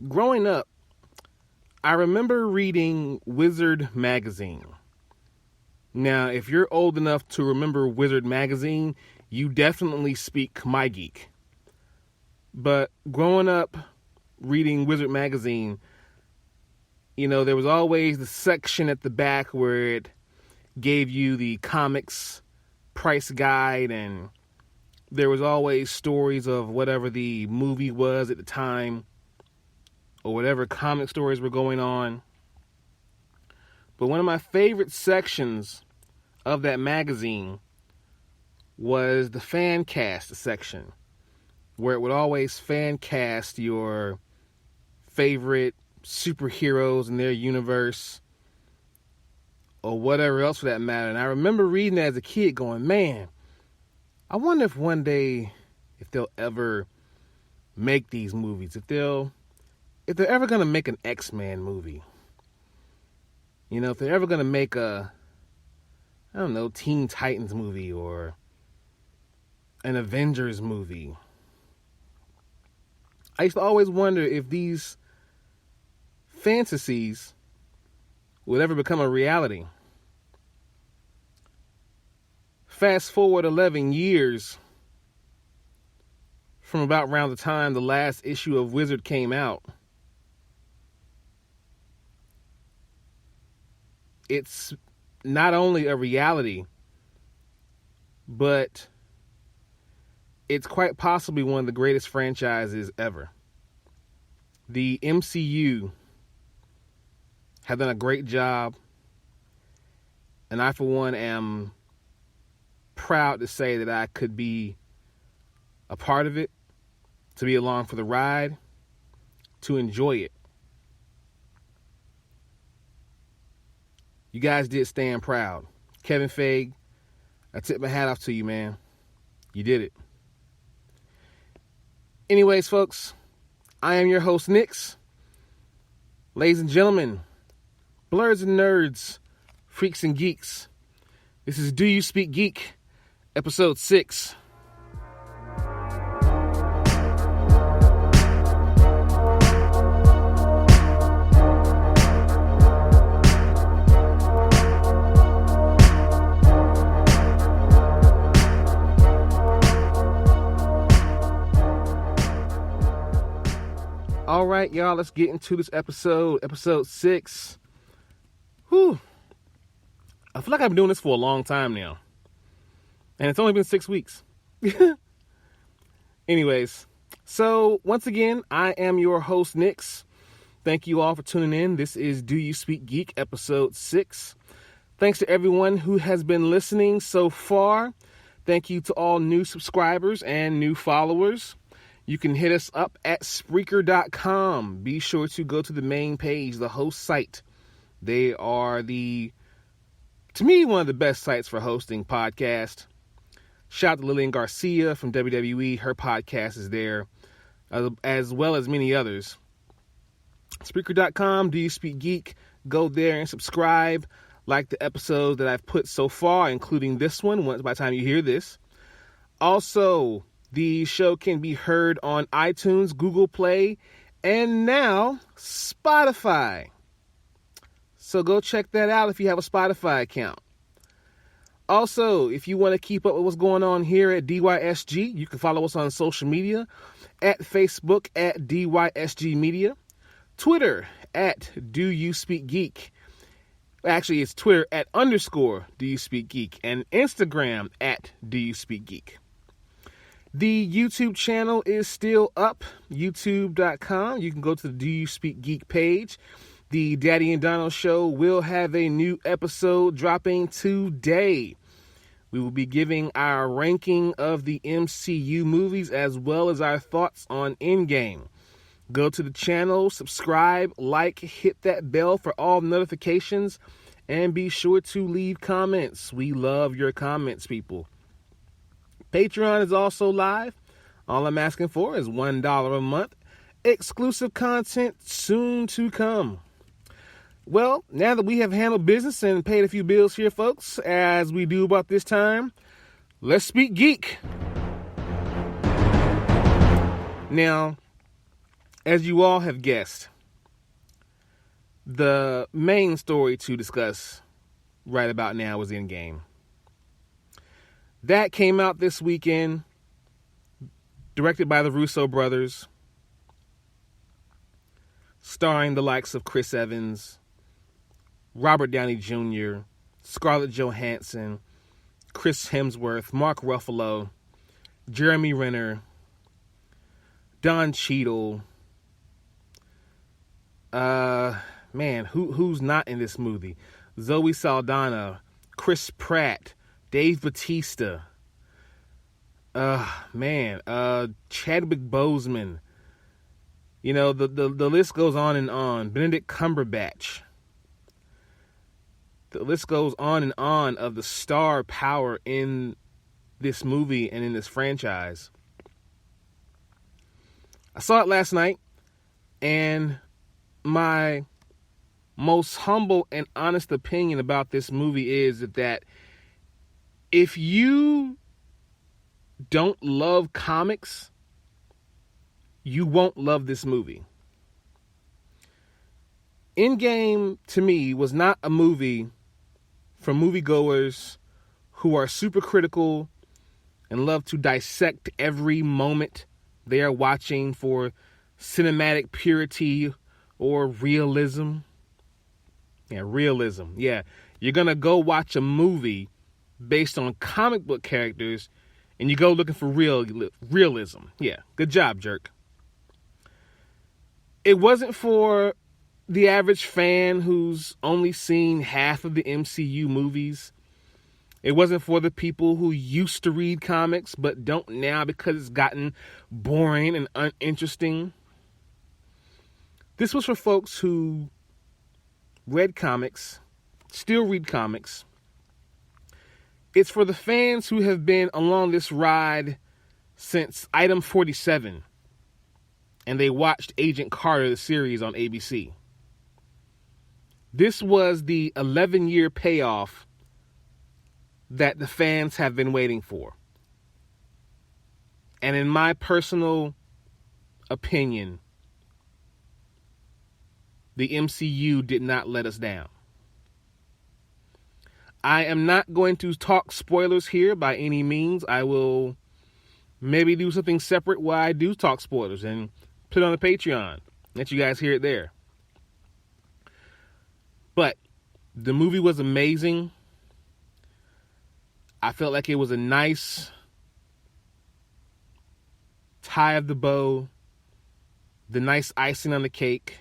growing up, I remember reading Wizard magazine. Now, if you're old enough to remember Wizard magazine, you definitely speak my geek. But growing up reading Wizard magazine, there was always the section at the back where it gave you the comics price guide, and there was always stories of whatever the movie was at the time or whatever comic stories were going on. But one of my favorite sections of that magazine was the fan cast section, where it would always fan cast your favorite superheroes in their universe or whatever else for that matter. And I remember reading that as a kid going, man, I wonder if one day if they'll ever make these movies, if they're ever going to make an X-Men movie. If they're ever going to make a, Teen Titans movie or an Avengers movie. I used to always wonder if these fantasies would ever become a reality. Fast forward 11 years from about around the time the last issue of Wizard came out. It's not only a reality, but it's quite possibly one of the greatest franchises ever. The MCU have done a great job, and I, for one, am proud to say that I could be a part of it, to be along for the ride, to enjoy it. You guys did stand proud. Kevin Feige, I tip my hat off to you, man. You did it. Anyways, folks, I am your host, Nix. Ladies and gentlemen, blurs and nerds, freaks and geeks, this is Do You Speak Geek, episode 6. All right, y'all, let's get into this episode 6. Whew. I feel like I've been doing this for a long time now. And it's only been 6 weeks. Anyways, so once again, I am your host, Nix. Thank you all for tuning in. This is Do You Speak Geek, episode 6. Thanks to everyone who has been listening so far. Thank you to all new subscribers and new followers. You can hit us up at Spreaker.com. Be sure to go to the main page, the host site. They are to me, one of the best sites for hosting podcasts. Shout out to Lillian Garcia from WWE. Her podcast is there, as well as many others. Spreaker.com, Do You Speak Geek? Go there and subscribe. Like the episodes that I've put so far, including this one, by the time you hear this. Also, the show can be heard on iTunes, Google Play, and now Spotify. So go check that out if you have a Spotify account. Also, if you want to keep up with what's going on here at DYSG, you can follow us on social media at Facebook at DYSG Media, Twitter at Do You Speak Geek. Actually, it's Twitter at _ Do You Speak Geek, and Instagram at Do You Speak Geek. The YouTube channel is still up, youtube.com. You can go to the Do You Speak Geek page. The Daddy and Donald Show will have a new episode dropping today. We will be giving our ranking of the MCU movies as well as our thoughts on Endgame. Go to the channel, subscribe, like, hit that bell for all notifications, and be sure to leave comments. We love your comments, people. Patreon is also live. All I'm asking for is $1 a month. Exclusive content soon to come. Well, now that we have handled business and paid a few bills here, folks, as we do about this time, let's speak geek. Now, As you all have guessed, the main story to discuss right about now is Endgame. That came out this weekend, directed by the Russo brothers, starring the likes of Chris Evans, Robert Downey Jr., Scarlett Johansson, Chris Hemsworth, Mark Ruffalo, Jeremy Renner, Don Cheadle. Man, who's not in this movie? Zoe Saldana, Chris Pratt, Dave Bautista. Chadwick Boseman. You know, the list goes on and on. Benedict Cumberbatch. The list goes on and on of the star power in this movie and in this franchise. I saw it last night, and my most humble and honest opinion about this movie is that if you don't love comics, you won't love this movie. Endgame, to me, was not a movie for moviegoers who are super critical and love to dissect every moment they are watching for cinematic purity or realism. Yeah, realism. Yeah, you're going to go watch a movie based on comic book characters and you go looking for realism. Yeah, good job, jerk. It wasn't for the average fan who's only seen half of the MCU movies. It wasn't for the people who used to read comics but don't now because it's gotten boring and uninteresting. This was for folks who read comics, still read comics. It's for the fans who have been along this ride since Item 47, and they watched Agent Carter, the series on ABC. This was the 11-year payoff that the fans have been waiting for. And in my personal opinion, the MCU did not let us down. I am not going to talk spoilers here by any means. I will maybe do something separate where I do talk spoilers and put it on the Patreon. Let you guys hear it there. But the movie was amazing. I felt like it was a nice tie of the bow, the nice icing on the cake.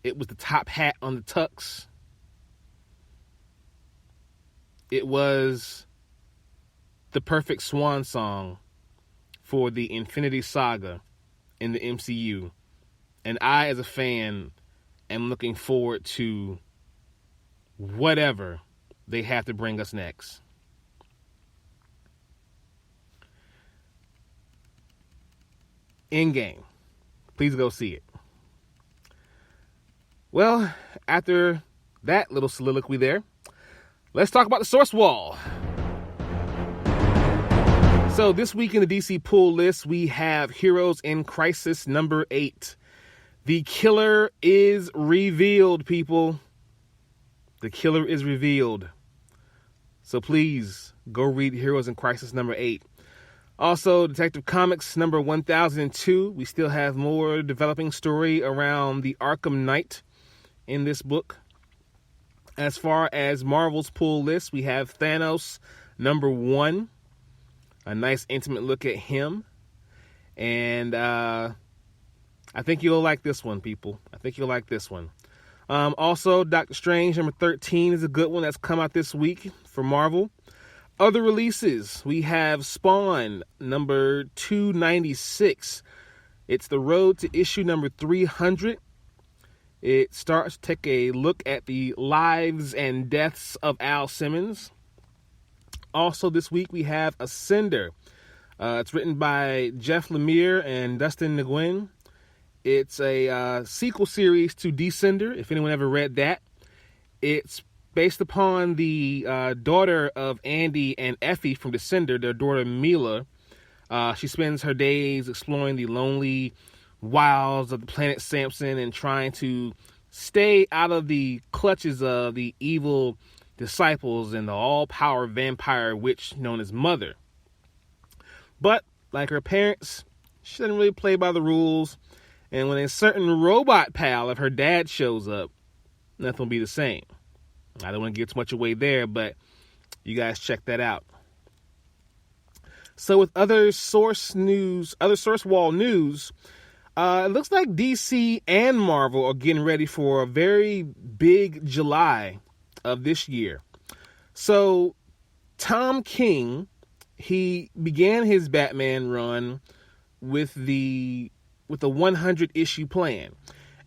It was the top hat on the tux. It was the perfect swan song for the Infinity Saga in the MCU. And I, as a fan, am looking forward to whatever they have to bring us next. Endgame. Please go see it. Well, after that little soliloquy there, let's talk about the source wall. So this week in the DC pull list, we have Heroes in Crisis number 8. The killer is revealed, people. The killer is revealed. So please go read Heroes in Crisis number 8. Also, Detective Comics number 1002. We still have more developing story around the Arkham Knight in this book. As far as Marvel's pull list, we have Thanos number 1. A nice intimate look at him. And I think you'll like this one, people. I think you'll like this one. Also, Doctor Strange number 13 is a good one that's come out this week for Marvel. Other releases, we have Spawn number 296. It's the road to issue number 300. It starts to take a look at the lives and deaths of Al Simmons. Also this week we have Ascender. It's written by Jeff Lemire and Dustin Nguyen. It's a sequel series to Descender, if anyone ever read that. It's based upon the daughter of Andy and Effie from Descender, their daughter Mila. She spends her days exploring the lonely wilds of the planet Samson and trying to stay out of the clutches of the evil disciples and the all-power vampire witch known as Mother. But, like her parents, she doesn't really play by the rules, and when a certain robot pal of her dad shows up, nothing will be the same. I don't want to give too much away there, but you guys check that out. So with other source wall news, it looks like DC and Marvel are getting ready for a very big July of this year. So Tom King, he began his Batman run with the 100 issue plan.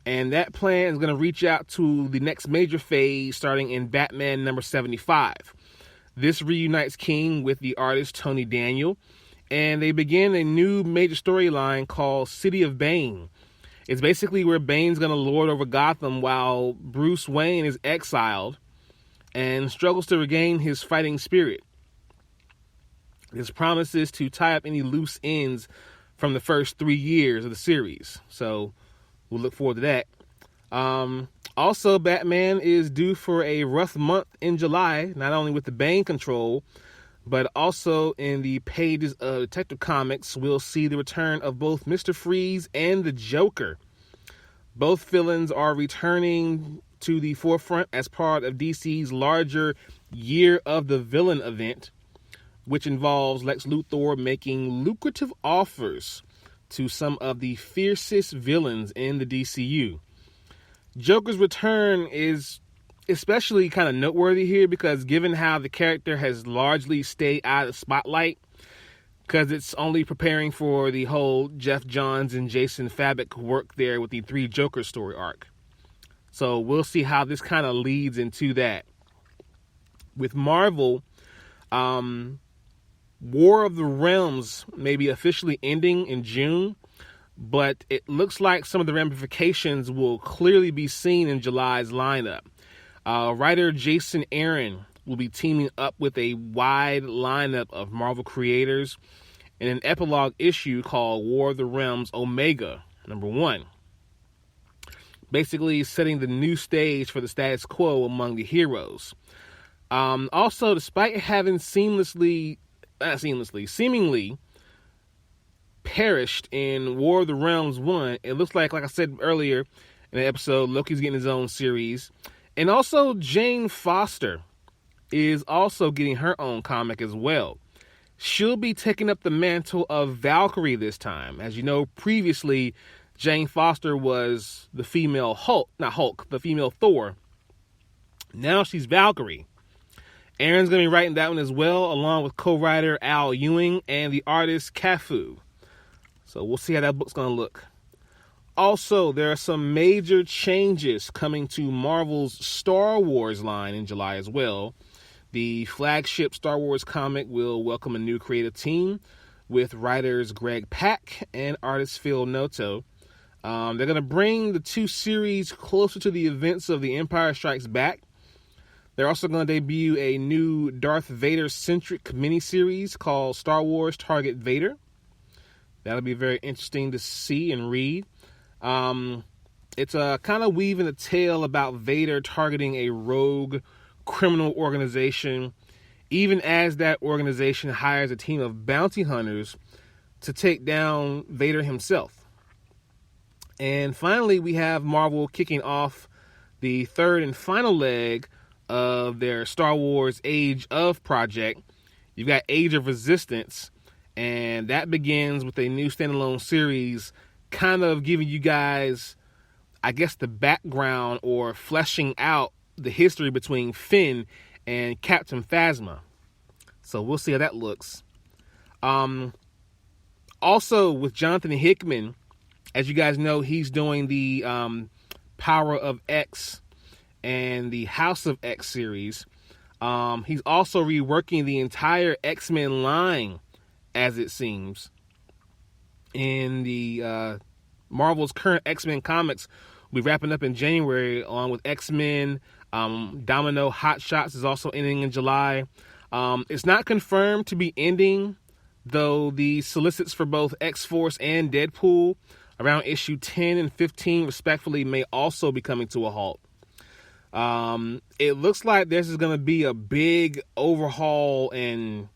And that plan is going to reach out to the next major phase starting in Batman number 75. This reunites King with the artist Tony Daniel, and they begin a new major storyline called City of Bane. It's basically where Bane's going to lord over Gotham while Bruce Wayne is exiled and struggles to regain his fighting spirit. This promises to tie up any loose ends from the first 3 years of the series. So we'll look forward to that. Also, Batman is due for a rough month in July, not only with the Bane control, but also in the pages of Detective Comics, we'll see the return of both Mr. Freeze and the Joker. Both villains are returning to the forefront as part of DC's larger Year of the Villain event, which involves Lex Luthor making lucrative offers to some of the fiercest villains in the DCU. Joker's return is especially kind of noteworthy here because given how the character has largely stayed out of the spotlight, because it's only preparing for the whole Jeff Johns and Jason Fabok work there with the 3 Joker story arc. So we'll see how this kind of leads into that. With Marvel, War of the Realms may be officially ending in June, but it looks like some of the ramifications will clearly be seen in July's lineup. Writer Jason Aaron will be teaming up with a wide lineup of Marvel creators in an epilogue issue called War of the Realms Omega, #1. Basically setting the new stage for the status quo among the heroes. Also, despite having seemingly perished in War of the Realms 1, it looks like I said earlier in the episode, Loki's getting his own series. And also, Jane Foster is also getting her own comic as well. She'll be taking up the mantle of Valkyrie this time. As you know, previously, Jane Foster was the female the female Thor. Now she's Valkyrie. Aaron's going to be writing that one as well, along with co-writer Al Ewing and the artist Cafu. So we'll see how that book's going to look. Also, there are some major changes coming to Marvel's Star Wars line in July as well. The flagship Star Wars comic will welcome a new creative team with writers Greg Pak and artist Phil Noto. They're going to bring the 2 series closer to the events of The Empire Strikes Back. They're also going to debut a new Darth Vader-centric miniseries called Star Wars Target Vader. That'll be very interesting to see and read. It's kind of weaving a tale about Vader targeting a rogue criminal organization, even as that organization hires a team of bounty hunters to take down Vader himself. And finally, we have Marvel kicking off the 3rd and final leg of their Star Wars Age of project. You've got Age of Resistance, and that begins with a new standalone series kind of giving you guys, I guess, the background or fleshing out the history between Finn and Captain Phasma. So we'll see how that looks. Also, with Jonathan Hickman, as you guys know, he's doing the Power of X and the House of X series. He's also reworking the entire X-Men line, as it seems. In the Marvel's current X-Men comics, we're wrapping up in January, along with X-Men. Domino Hot Shots is also ending in July. It's not confirmed to be ending though the solicits for both X-Force and Deadpool around issue 10 and 15 respectfully may also be coming to a halt. It looks like this is going to be a big overhaul and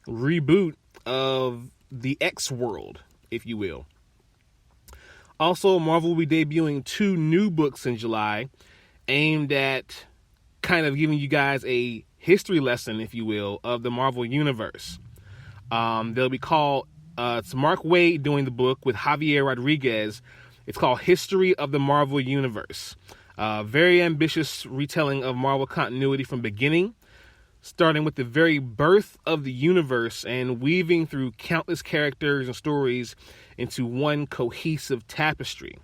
reboot of the X world, if you will. Also, Marvel will be debuting 2 new books in July aimed at kind of giving you guys a history lesson, if you will, of the Marvel Universe. They'll be called, it's Mark Waid doing the book with Javier Rodriguez. It's called History of the Marvel Universe. Very ambitious retelling of Marvel continuity from beginning, starting with the very birth of the universe and weaving through countless characters and stories into one cohesive tapestry.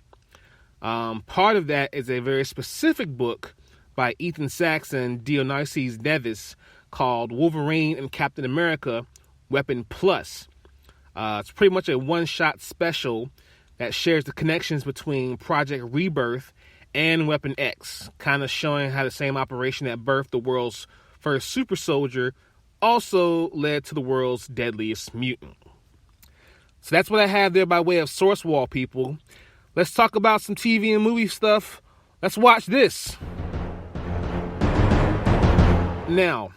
Part of that is a very specific book by Ethan Sachs and Dionysius Nevis called Wolverine and Captain America, Weapon Plus. It's pretty much a one-shot special that shares the connections between Project Rebirth and Weapon X, kind of showing how the same operation that birthed the world's first super soldier also led to the world's deadliest mutant. So that's what I have there by way of source wall, people. Let's talk about some TV and movie stuff. Let's watch this. Now,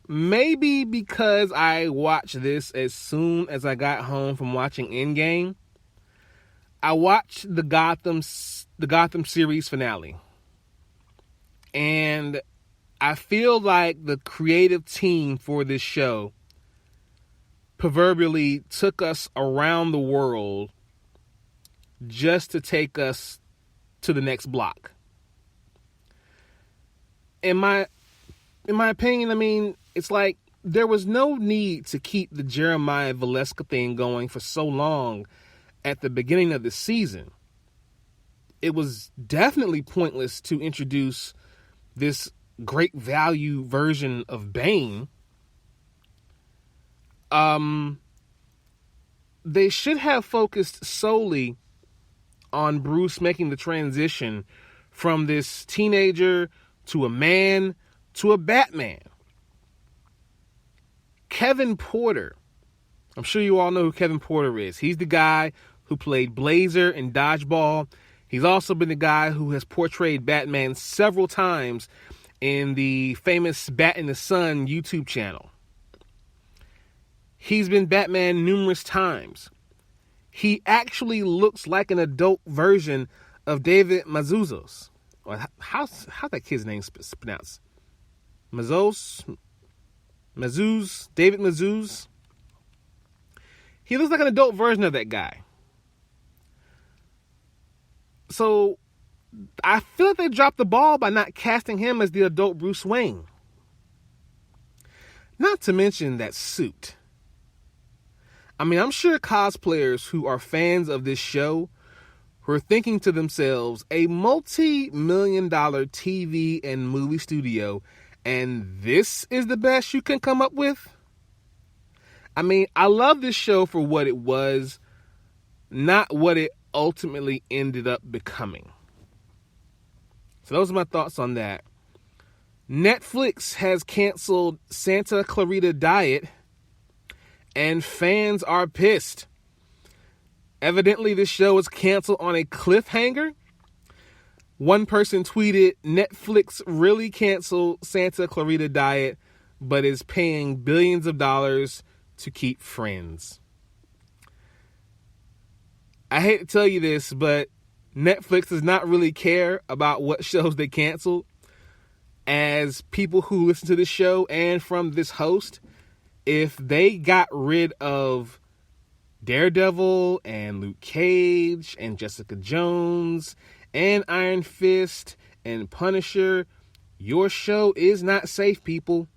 maybe because I watched this as soon as I got home from watching Endgame, I watched the Gotham series finale. And I feel like the creative team for this show proverbially took us around the world just to take us to the next block. In my opinion, I mean, it's like there was no need to keep the Jeremiah Valeska thing going for so long at the beginning of the season. It was definitely pointless to introduce this great value version of Bane. They should have focused solely on Bruce making the transition from this teenager to a man to a Batman. Kevin Porter. I'm sure you all know who Kevin Porter is. He's the guy who played Blazer in Dodgeball. He's also been the guy who has portrayed Batman several times in the famous Bat in the Sun YouTube channel. He's been Batman numerous times. He actually looks like an adult version of David Mazuzos. How's that kid's name pronounced? David Mazuz. He looks like an adult version of that guy. So I feel like they dropped the ball by not casting him as the adult Bruce Wayne. Not to mention that suit. I mean, I'm sure cosplayers who are fans of this show were thinking to themselves, a multi-million-dollar TV and movie studio, and this is the best you can come up with? I mean, I love this show for what it was, not what it ultimately ended up becoming. So those are my thoughts on that. Netflix has canceled Santa Clarita Diet, and fans are pissed. Evidently, this show was canceled on a cliffhanger. One person tweeted, Netflix really canceled Santa Clarita Diet, but is paying billions of dollars to keep friends. I hate to tell you this, but Netflix does not really care about what shows they cancel. As people who listen to this show and from this host, if they got rid of Daredevil and Luke Cage and Jessica Jones and Iron Fist and Punisher, your show is not safe, people.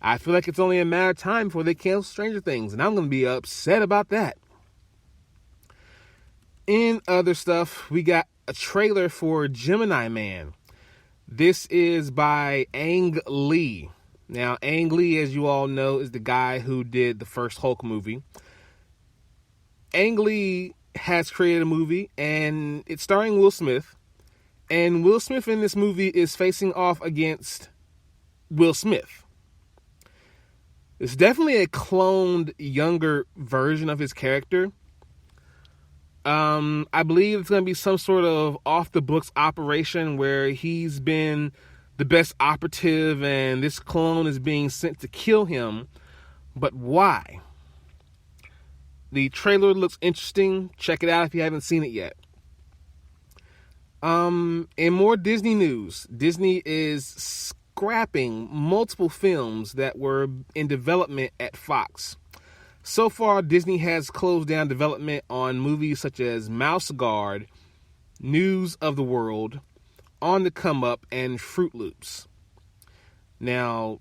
I feel like it's only a matter of time before they cancel Stranger Things, and I'm going to be upset about that. In other stuff, we got a trailer for Gemini Man. This is by Ang Lee. Now, Ang Lee, as you all know, is the guy who did the first Hulk movie. Ang Lee has created a movie, and it's starring Will Smith. And Will Smith in this movie is facing off against Will Smith. It's definitely a cloned, younger version of his character. I believe it's going to be some sort of off-the-books operation where he's been the best operative and this clone is being sent to kill him. But why? The trailer looks interesting. Check it out if you haven't seen it yet. In more Disney news, Disney is scrapping multiple films that were in development at Fox. So far, Disney has closed down development on movies such as Mouse Guard, News of the World, On the Come Up, and Fruit Loops. Now,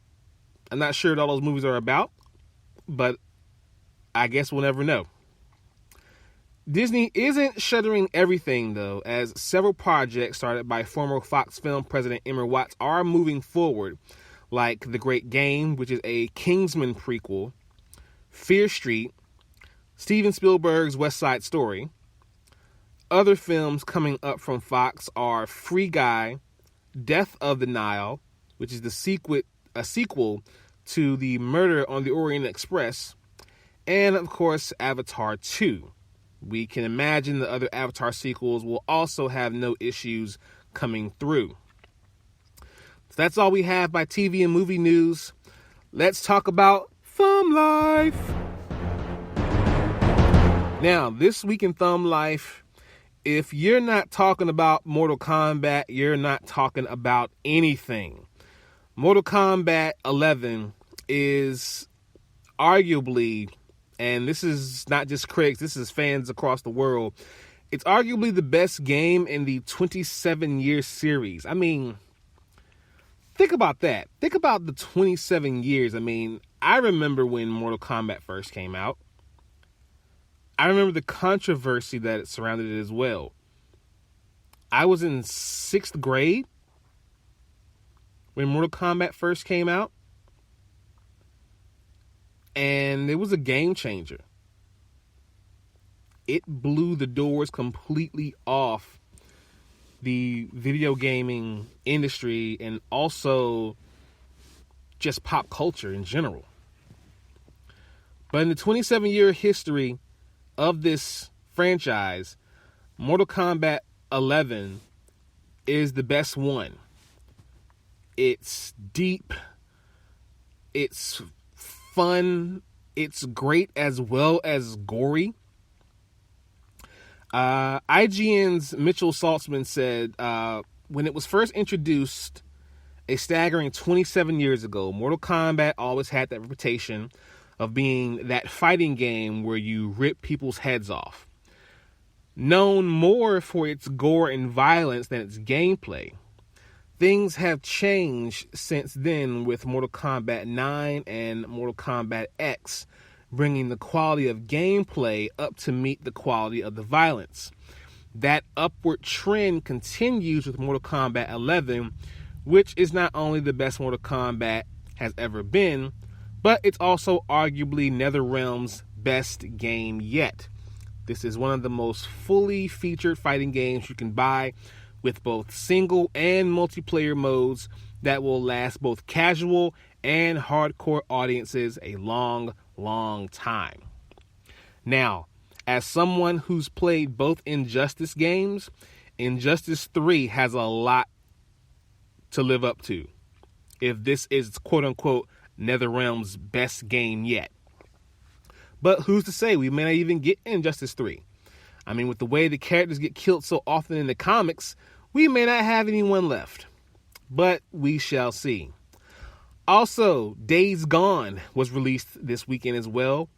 I'm not sure what all those movies are about, but I guess we'll never know. Disney isn't shuttering everything, though, as several projects started by former Fox Film president Emmer Watts are moving forward, like The Great Game, which is a Kingsman prequel, Fear Street, Steven Spielberg's West Side Story. Other films coming up from Fox are Free Guy, Death of the Nile, which is a sequel to the Murder on the Orient Express, and of course Avatar 2. We can imagine the other Avatar sequels will also have no issues coming through. So that's all we have by TV and movie news. Let's talk about Thumb Life. Now, this week in Thumb Life, if you're not talking about Mortal Kombat, you're not talking about anything. Mortal Kombat 11 is arguably, and this is not just critics, this is fans across the world, it's arguably the best game in the 27-year series. I mean, think about that. Think about the 27 years. I mean, I remember when Mortal Kombat first came out. I remember the controversy that it surrounded it as well. I was in 6th grade when Mortal Kombat first came out. And it was a game changer. It blew the doors completely off the video gaming industry and also just pop culture in general. But in the 27-year history of this franchise, Mortal Kombat 11 is the best one. It's deep. It's fun. It's great as well as gory. IGN's Mitchell Saltzman said, when it was first introduced a staggering 27 years ago, Mortal Kombat always had that reputation of being that fighting game where you rip people's heads off. Known more for its gore and violence than its gameplay, things have changed since then with Mortal Kombat 9 and Mortal Kombat X, bringing the quality of gameplay up to meet the quality of the violence. That upward trend continues with Mortal Kombat 11, which is not only the best Mortal Kombat has ever been, but it's also arguably NetherRealm's best game yet. This is one of the most fully featured fighting games you can buy, with both single and multiplayer modes that will last both casual and hardcore audiences a long, long time. Now, as someone who's played both Injustice games, Injustice 3 has a lot to live up to, if this is quote-unquote NetherRealm's best game yet. But who's to say we may not even get Injustice 3? I mean, with the way the characters get killed so often in the comics, we may not have anyone left. But we shall see. Also, Days Gone was released this weekend as well.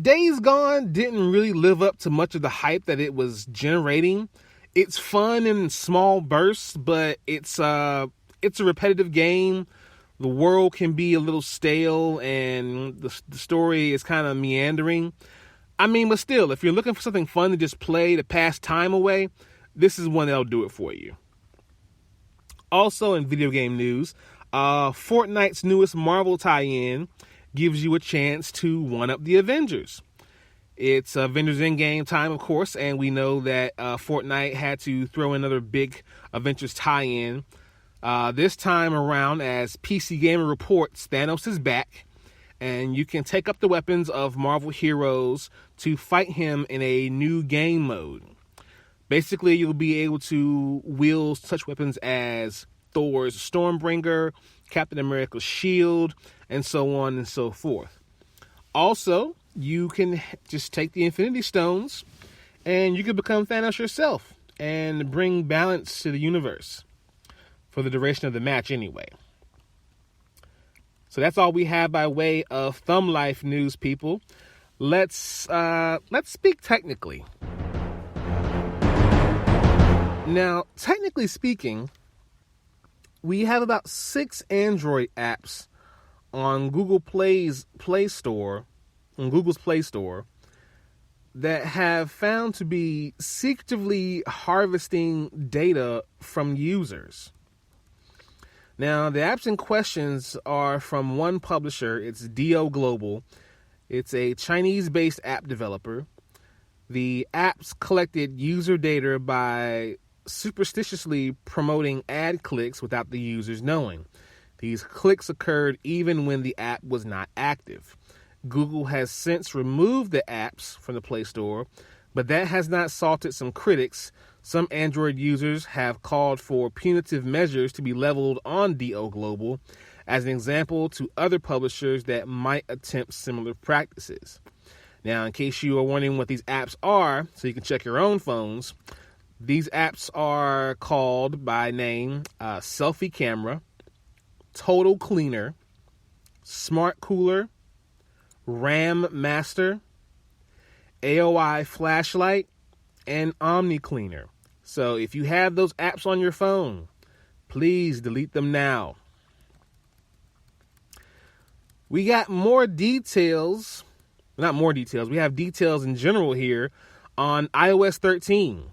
Days Gone didn't really live up to much of the hype that it was generating. It's fun in small bursts, but it's a repetitive game. The world can be a little stale, and the story is kind of meandering. I mean, but still, if you're looking for something fun to just play to pass time away, this is one that'll do it for you. Also in video game news, Fortnite's newest Marvel tie-in gives you a chance to one-up the Avengers. It's Avengers Endgame time, of course, and we know that Fortnite had to throw another big Avengers tie-in. This time around, as PC Gamer reports, Thanos is back, and you can take up the weapons of Marvel heroes to fight him in a new game mode. Basically, you'll be able to wield such weapons as Thor's Stormbringer, Captain America's shield, and so on and so forth. Also, you can just take the Infinity Stones and you can become Thanos yourself and bring balance to the universe for the duration of the match anyway. So that's all we have by way of Thumb Life news, people. Let's speak technically. Now, technically speaking, we have about 6 Android apps on Google's Play Store that have found to be secretively harvesting data from users. Now, the apps in questions are from one publisher. It's DO Global. It's a Chinese-based app developer. The apps collected user data by superstitiously promoting ad clicks without the users knowing. These clicks occurred even when the app was not active. Google has since removed the apps from the Play Store, but that has not salted some critics. Some Android users have called for punitive measures to be leveled on DO Global as an example to other publishers that might attempt similar practices. Now, in case you are wondering what these apps are, so you can check your own phones, these apps are called by name Selfie Camera, Total Cleaner, Smart Cooler, RAM Master, AOI Flashlight, and Omni Cleaner. So if you have those apps on your phone, please delete them now. We got more details, not more details, we have details in general here on iOS 13.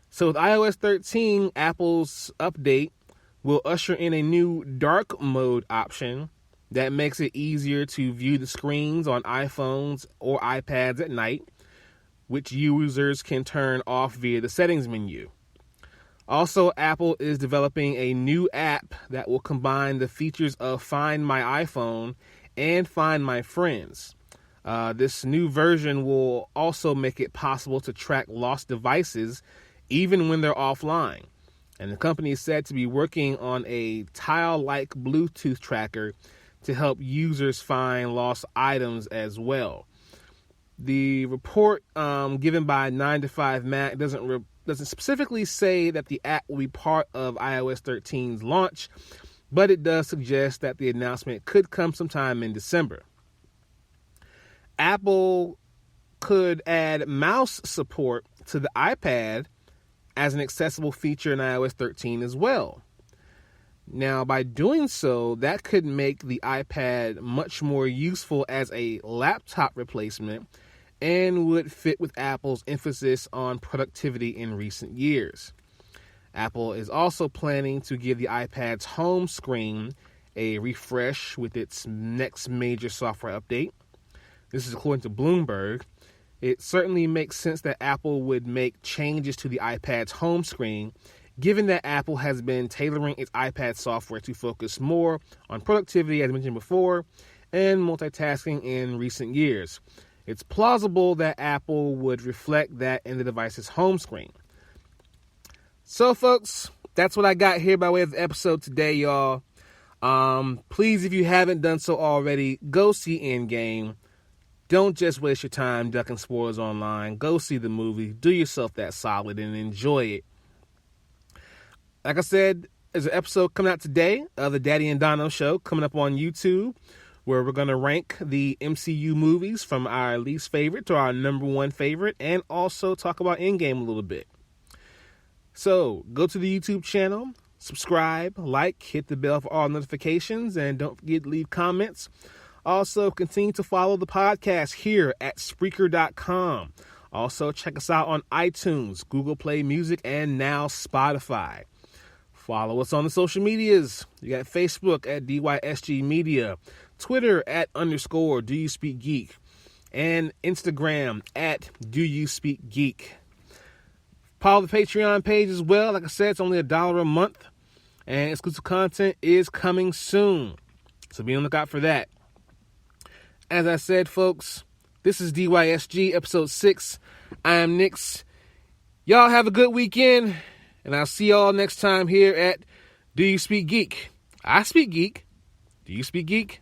So with iOS 13, Apple's update will usher in a new dark mode option that makes it easier to view the screens on iPhones or iPads at night, which users can turn off via the settings menu. Also, Apple is developing a new app that will combine the features of Find My iPhone and Find My Friends. This new version will also make it possible to track lost devices even when they're offline. And the company is said to be working on a tile-like Bluetooth tracker to help users find lost items as well. The report given by 9to5Mac doesn't specifically say that the app will be part of iOS 13's launch, but it does suggest that the announcement could come sometime in December. Apple could add mouse support to the iPad as an accessible feature in iOS 13 as well. Now, by doing so, that could make the iPad much more useful as a laptop replacement and would fit with Apple's emphasis on productivity in recent years. Apple is also planning to give the iPad's home screen a refresh with its next major software update. This is according to Bloomberg. It certainly makes sense that Apple would make changes to the iPad's home screen, given that Apple has been tailoring its iPad software to focus more on productivity, as mentioned before, and multitasking in recent years. It's plausible that Apple would reflect that in the device's home screen. So, folks, that's what I got here by way of the episode today, y'all. Please, if you haven't done so already, go see Endgame. Don't just waste your time ducking spoilers online. Go see the movie. Do yourself that solid and enjoy it. Like I said, there's an episode coming out today of the Daddy and Dono Show coming up on YouTube, where we're going to rank the MCU movies from our least favorite to our number one favorite, and also talk about Endgame a little bit. So, go to the YouTube channel, subscribe, like, hit the bell for all notifications, and don't forget to leave comments. Also, continue to follow the podcast here at Spreaker.com. Also, check us out on iTunes, Google Play Music, and now Spotify. Follow us on the social medias. You got Facebook at DYSG Media, Twitter at _ Do You Speak Geek, and Instagram at Do You Speak Geek. Follow the Patreon page as well. Like I said, it's only $1 a month, and exclusive content is coming soon. So be on the lookout for that. As I said, folks, this is DYSG episode 6. I am Nix. Y'all have a good weekend, and I'll see y'all next time here at Do You Speak Geek? I speak geek. Do you speak geek?